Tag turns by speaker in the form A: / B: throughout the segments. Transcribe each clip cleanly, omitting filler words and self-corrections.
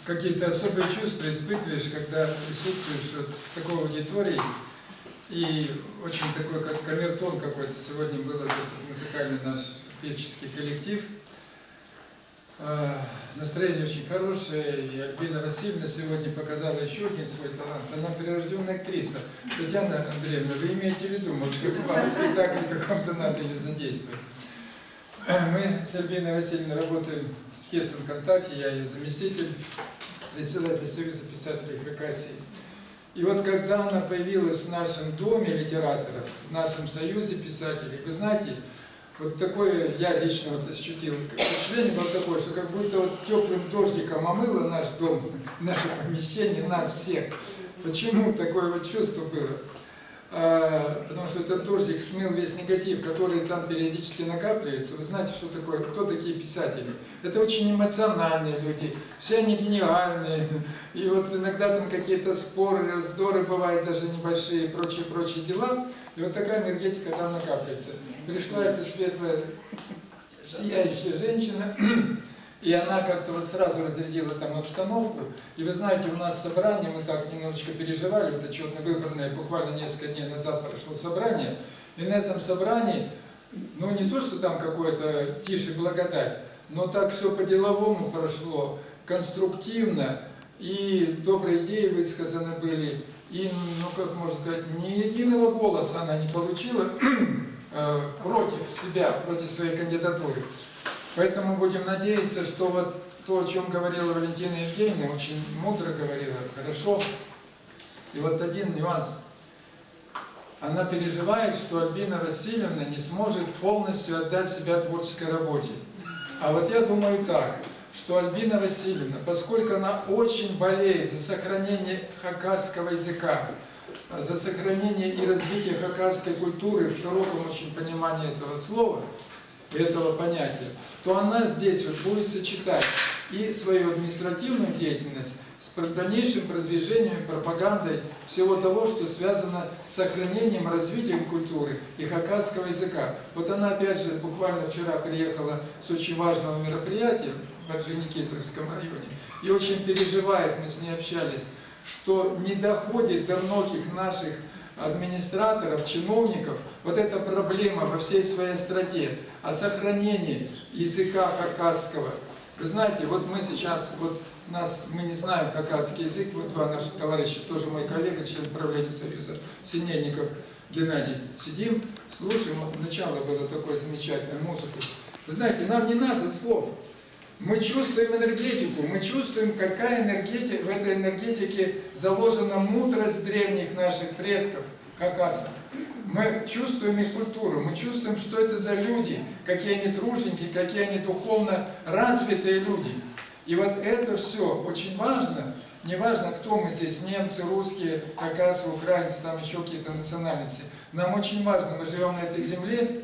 A: какие-то особые чувства испытываешь, когда присутствуешь в такой аудитории, и очень такой, как камертон какой-то. Сегодня был этот музыкальный наш певческий коллектив. Настроение очень хорошее, и Альбина Васильевна сегодня показала еще один свой талант. Она прирожденная актриса. Татьяна Андреевна, вы имеете в виду, может быть, вам спектакль каком-то надо или задействовать? Мы с Альбиной Васильевной работаем в тесном контакте, я ее заместитель, председатель Союза писателей Хакасии. И вот когда она появилась в нашем доме литераторов, в нашем союзе писателей, вы знаете, вот такое я лично вот ощутил, впечатление было такое, что как будто вот теплым дождиком омыло наш дом, наше помещение, нас всех. Почему такое вот чувство было? Потому что этот дождик смыл весь негатив, который там периодически накапливается. Вы знаете, что такое, кто такие писатели? Это очень эмоциональные люди, все они гениальные. И вот иногда там какие-то споры, раздоры бывают, даже небольшие, прочие дела. И вот такая энергетика там накапливается. Пришла эта светлая, сияющая женщина, и она как-то вот сразу разрядила там обстановку. И вы знаете, у нас собрание, мы так немножечко переживали, вот отчетно-выборное, буквально несколько дней назад прошло собрание. И на этом собрании, ну не то, что там какое-то тише благодать, но так все по-деловому прошло, конструктивно, и добрые идеи высказаны были. И, ну как можно сказать, ни единого голоса она не получила против себя, против своей кандидатуры. Поэтому будем надеяться, что вот то, о чем говорила Валентина Евгеньевна, очень мудро говорила, хорошо. И вот один нюанс. Она переживает, что Альбина Васильевна не сможет полностью отдать себя творческой работе. А вот я думаю так, что Альбина Васильевна, поскольку она очень болеет за сохранение хакасского языка, за сохранение и развитие хакасской культуры в широком очень понимании этого слова, этого понятия, то она здесь вот будет сочетать и свою административную деятельность с дальнейшим продвижением, пропагандой всего того, что связано с сохранением, развитием культуры и хакасского языка. Вот она опять же буквально вчера приехала с очень важного мероприятия в Орджоникидзевском районе и очень переживает, мы с ней общались, что не доходит до многих наших администраторов, чиновников, вот эта проблема во всей своей остроте о сохранении языка хакасского. Вы знаете, вот мы сейчас, вот мы не знаем хакасский язык, вот два наших товарища, тоже мой коллега, член правления Союза, Синельников Геннадий, сидим, слушаем, вот начало было такой замечательной музыки. Вы знаете, нам не надо слов. Мы чувствуем энергетику, мы чувствуем, какая энергетика, в этой энергетике заложена мудрость древних наших предков, хакасов. Мы чувствуем их культуру, мы чувствуем, что это за люди, какие они труженики, какие они духовно развитые люди. И вот это все очень важно, не важно, кто мы здесь, немцы, русские, хакасы, украинцы, там еще какие-то национальности. Нам очень важно, мы живем на этой земле,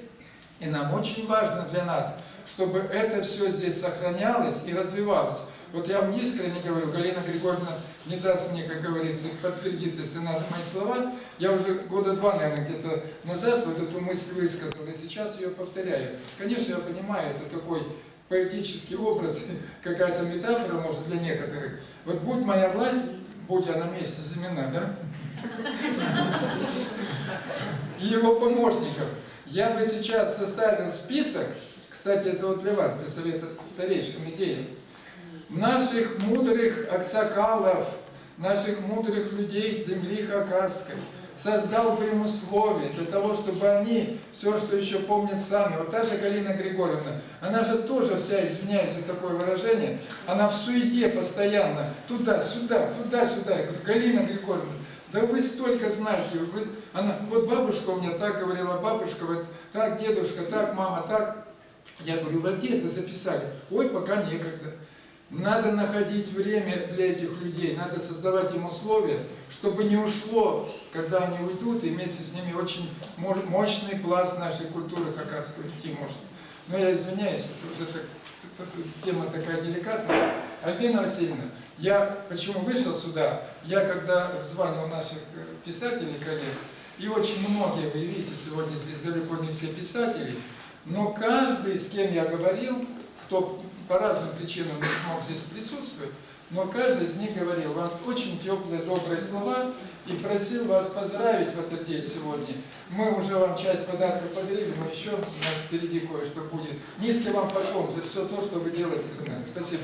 A: и нам очень важно для нас, чтобы это все здесь сохранялось и развивалось. Вот я вам искренне говорю, Галина Григорьевна не даст мне, как говорится, подтвердит, если надо, мои слова. Я уже года два, наверное, где-то назад вот эту мысль высказал, и сейчас ее повторяю. Конечно, я понимаю, это такой поэтический образ, какая-то метафора, может, для некоторых. Вот будь моя власть, будь я на месте Зимина, да? И его помощников. Я бы сейчас составил список, кстати, это вот для вас, для Совета старейшин идея, наших мудрых аксакалов, наших мудрых людей земли хакасской, создал бы им условия для того, чтобы они все, что еще помнят сами. Вот та же Галина Григорьевна, она же тоже вся, извиняюсь за такое выражение, она в суете постоянно, туда-сюда, туда-сюда. Я говорю, Галина Григорьевна, да вы столько знаете, вот бабушка у меня так говорила, бабушка, вот так, дедушка, так, мама, так. Я говорю, вы где это записали? Ой, пока некогда. Надо находить время для этих людей, надо создавать им условия, чтобы не ушло, когда они уйдут, и вместе с ними очень мощный пласт нашей культуры хакасской уйти может. Но я извиняюсь, эта тема такая деликатная. Альбина Васильевна, я почему вышел сюда? Я когда звонил наших писателей, коллег, и очень многие, вы видите, сегодня здесь далеко не все писатели, но каждый, с кем я говорил, кто по разным причинам не смог здесь присутствовать, но каждый из них говорил вам очень теплые, добрые слова и просил вас поздравить в этот день сегодня. Мы уже вам часть подарков подарили, но еще у нас впереди кое-что будет. Низкий вам поклон за все то, что вы делаете для нас. Спасибо.